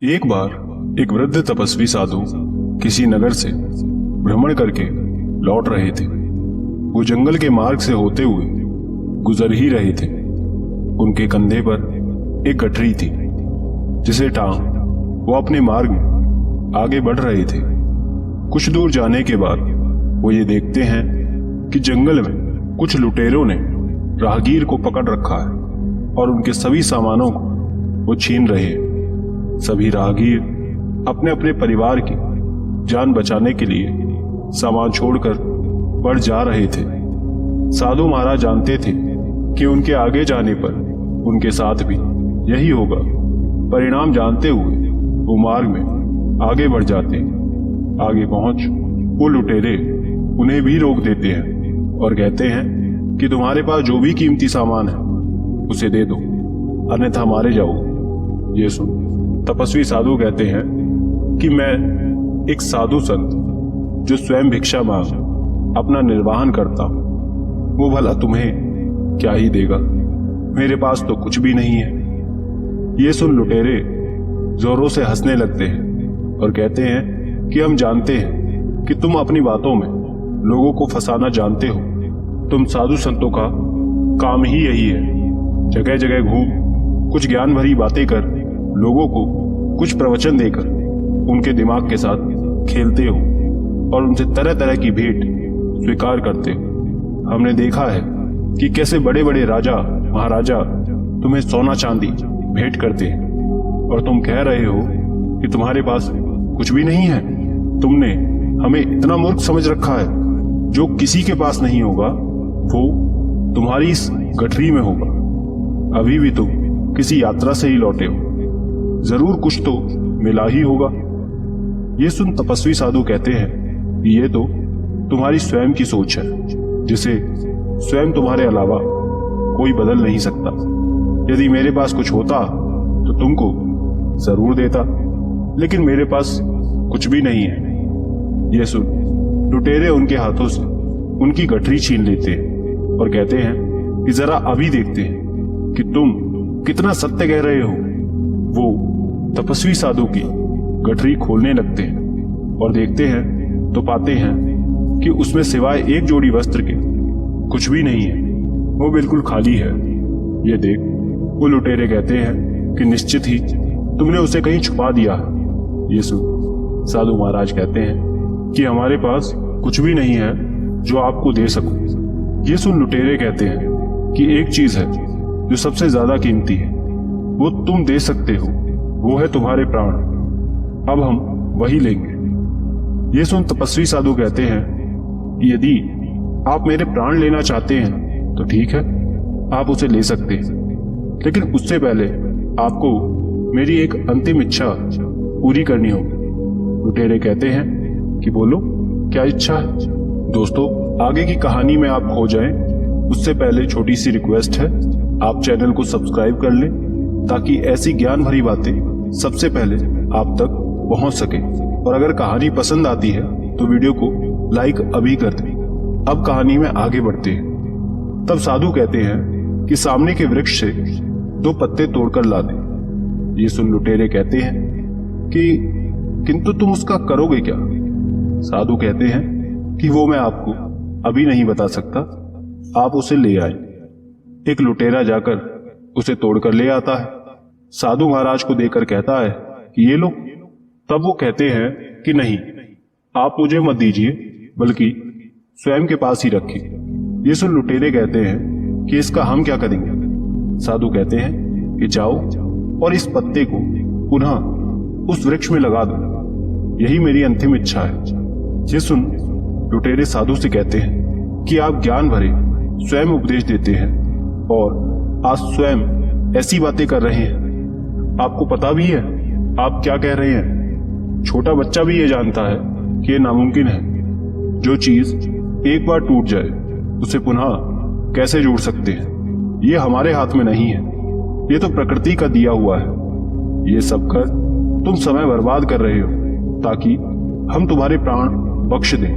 एक बार एक वृद्ध तपस्वी साधु किसी नगर से भ्रमण करके लौट रहे थे। वो जंगल के मार्ग से होते हुए गुजर ही रहे थे। उनके कंधे पर एक गठरी थी जिसे टांग वो अपने मार्ग में आगे बढ़ रहे थे। कुछ दूर जाने के बाद वो ये देखते हैं कि जंगल में कुछ लुटेरों ने राहगीर को पकड़ रखा है और उनके सभी सामानों को वो छीन रहे हैं। सभी राहगीर अपने अपने परिवार की जान बचाने के लिए सामान छोड़कर बढ़ जा रहे थे। साधु महाराज जानते थे कि उनके आगे जाने पर उनके साथ भी यही होगा। परिणाम जानते हुए वो मार्ग में आगे बढ़ जाते। आगे पहुंच वो लुटेरे उन्हें भी रोक देते हैं और कहते हैं कि तुम्हारे पास जो भी कीमती सामान है उसे दे दो, अन्यथा मारे जाओ। ये सुन तपस्वी साधु कहते हैं कि मैं एक साधु संत जो स्वयं भिक्षा मांग अपना निर्वाहन करता हूं, वो भला तुम्हें क्या ही देगा। मेरे पास तो कुछ भी नहीं है। ये सुन लुटेरे जोरों से हंसने लगते हैं और कहते हैं कि हम जानते हैं कि तुम अपनी बातों में लोगों को फंसाना जानते हो। तुम साधु संतों का काम ही यही है। जगह जगह घूम कुछ ज्ञान भरी बातें कर लोगों को कुछ प्रवचन देकर उनके दिमाग के साथ खेलते हो और उनसे तरह तरह की भेंट स्वीकार करते हो। हमने देखा है कि कैसे बड़े बड़े राजा महाराजा तुम्हें सोना चांदी भेंट करते हैं और तुम कह रहे हो कि तुम्हारे पास कुछ भी नहीं है। तुमने हमें इतना मूर्ख समझ रखा है। जो किसी के पास नहीं होगा वो तुम्हारी इस गठरी में होगा। अभी भी तुम किसी यात्रा से ही लौटे हो, जरूर कुछ तो मिला ही होगा। ये सुन तपस्वी साधु कहते हैं कि ये तो तुम्हारी स्वयं की सोच है जिसे स्वयं तुम्हारे अलावा कोई बदल नहीं सकता। यदि मेरे पास कुछ होता तो तुमको जरूर देता, लेकिन मेरे पास कुछ भी नहीं है। ये सुन लुटेरे उनके हाथों से उनकी गठरी छीन लेते हैं और कहते हैं कि जरा अभी देखते हैं कि तुम कितना सत्य कह रहे हो। वो तपस्वी साधु की गठरी खोलने लगते हैं और देखते हैं तो पाते हैं कि उसमें सिवाय एक जोड़ी वस्त्र के कुछ भी नहीं है। वो बिल्कुल खाली है। ये देख वो लुटेरे कहते हैं कि निश्चित ही तुमने उसे कहीं छुपा दिया है। ये सुन साधु महाराज कहते हैं कि हमारे पास कुछ भी नहीं है जो आपको दे सकूं। ये सुन लुटेरे कहते हैं कि एक चीज है जो सबसे ज्यादा कीमती है, वो तुम दे सकते हो, वो है तुम्हारे प्राण। अब हम वही लेंगे। ये सुन तपस्वी साधु कहते हैं यदि आप मेरे प्राण लेना चाहते हैं तो ठीक है, आप उसे ले सकते हैं, लेकिन उससे पहले आपको मेरी एक अंतिम इच्छा पूरी करनी होगी। लुटेरे कहते हैं कि बोलो क्या इच्छा है। दोस्तों आगे की कहानी में आप खो जाएं उससे पहले छोटी सी रिक्वेस्ट है, आप चैनल को सब्सक्राइब कर लें ताकि ऐसी ज्ञान भरी बातें सबसे पहले आप तक पहुंच सके। और अगर कहानी पसंद आती है तो वीडियो को लाइक अभी कर दें। अब कहानी में आगे बढ़ते हैं। तब साधु कहते हैं कि सामने के वृक्ष से 2 पत्ते तोड़कर ला दें। ये सुन लुटेरे कहते हैं कि किंतु तुम उसका करोगे क्या। साधु कहते हैं कि वो मैं आपको अभी नहीं बता सकता, आप उसे ले आए। एक लुटेरा जाकर उसे तोड़कर ले आता है, साधु महाराज को देकर कहता है कि ये लो। तब वो कहते हैं कि नहीं, आप मुझे मत दीजिए, बल्कि स्वयं के पास ही रखिए। ये सुन लुटेरे कहते हैं कि इसका हम क्या करेंगे। साधु कहते हैं कि जाओ और इस पत्ते को पुनः उस वृक्ष में लगा दो, यही मेरी अंतिम इच्छा है। ये सुन लुटेरे साधु से कहते हैं कि आप ज्ञान भरे स्वयं उपदेश देते हैं और आज स्वयं ऐसी बातें कर रहे हैं। आपको पता भी है आप क्या कह रहे हैं। छोटा बच्चा भी ये जानता है कि ये नामुमकिन है। जो चीज एक बार टूट जाए उसे पुनः कैसे जोड़ सकते हैं, ये हमारे हाथ में नहीं है। ये तो प्रकृति का दिया हुआ है। ये सब कर तुम समय बर्बाद कर रहे हो ताकि हम तुम्हारे प्राण बख्श दें।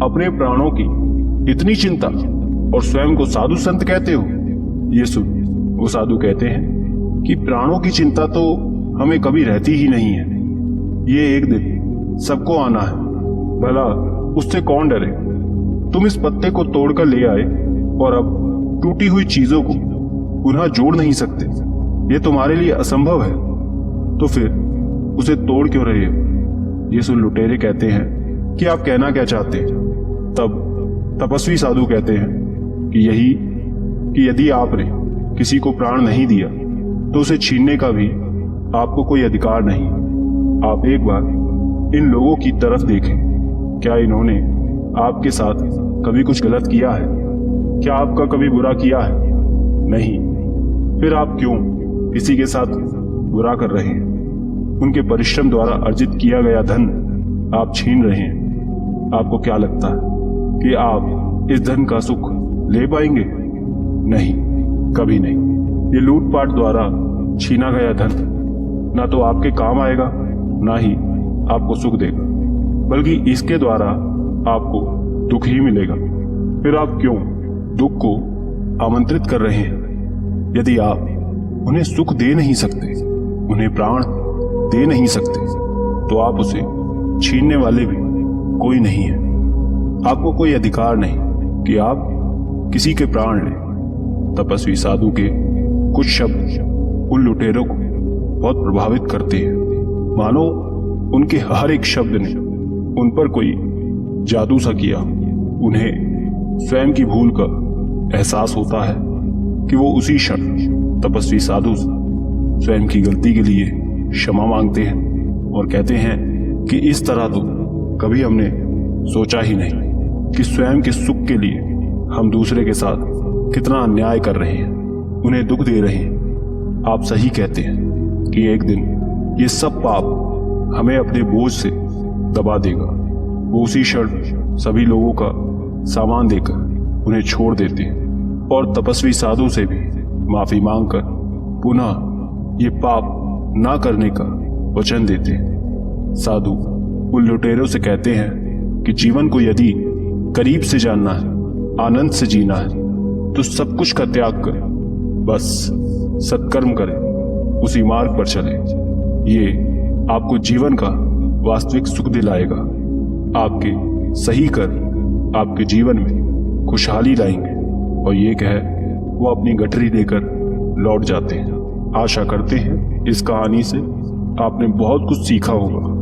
अपने प्राणों की इतनी चिंता और स्वयं को साधु संत कहते हो। ये सुन वो साधु कहते हैं कि प्राणों की चिंता तो हमें कभी रहती ही नहीं है। ये एक दिन सबको आना है, भला उससे कौन डरे। तुम इस पत्ते को तोड़कर ले आए और अब टूटी हुई चीजों को पुनः जोड़ नहीं सकते। ये तुम्हारे लिए असंभव है, तो फिर उसे तोड़ क्यों रहे हो? ये सुन लुटेरे कहते हैं कि आप कहना क्या चाहते हैं। तब तपस्वी साधु कहते हैं कि यही कि यदि आपने किसी को प्राण नहीं दिया तो उसे छीनने का भी आपको कोई अधिकार नहीं। आप एक बार इन लोगों की तरफ देखें, क्या इन्होंने आपके साथ कभी कुछ गलत किया है? क्या आपका कभी बुरा किया है? नहीं। फिर आप क्यों किसी के साथ बुरा कर रहे हैं? उनके परिश्रम द्वारा अर्जित किया गया धन आप छीन रहे हैं। आपको क्या लगता है कि आप इस धन का सुख ले पाएंगे? नहीं, कभी नहीं। ये लूटपाट द्वारा छीना गया धन ना तो आपके काम आएगा, ना ही आपको सुख देगा, बल्कि इसके द्वारा आपको दुख ही मिलेगा। फिर आप क्यों दुख को आमंत्रित कर रहे हैं? यदि आप उन्हें सुख दे नहीं सकते, उन्हें प्राण दे नहीं सकते, तो आप उसे छीनने वाले भी कोई नहीं है। आपको कोई अधिकार नहीं कि आप किसी के प्राण लें। तपस्वी साधु के कुछ शब्द उन लुटेरों को बहुत प्रभावित करते हैं, मानो उनके हर एक शब्द ने उन पर कोई जादू सा किया। उन्हें स्वयं की भूल का एहसास होता है कि वो उसी क्षण तपस्वी साधु स्वयं की गलती के लिए क्षमा मांगते हैं और कहते हैं कि इस तरह तो कभी हमने सोचा ही नहीं कि स्वयं के सुख के लिए हम दूसरे के साथ कितना अन्याय कर रहे हैं, उन्हें दुख दे रहे हैं। आप सही कहते हैं कि एक दिन ये सब पाप हमें अपने बोझ से दबा देगा। वो उसी क्षण सभी लोगों का सामान देकर उन्हें छोड़ देते हैं और तपस्वी साधु से भी माफी मांगकर पुनः ये पाप ना करने का वचन देते हैं। साधु उन लुटेरों से कहते हैं कि जीवन को यदि करीब से जानना है, आनंद से जीना है, तो सब कुछ का त्याग करें, बस सत्कर्म करें, उसी मार्ग पर चलें। ये आपको जीवन का वास्तविक सुख दिलाएगा। आपके सही कर्म आपके जीवन में खुशहाली लाएंगे। और ये कह वो अपनी गठरी लेकर लौट जाते हैं। आशा करते हैं इस कहानी से आपने बहुत कुछ सीखा होगा।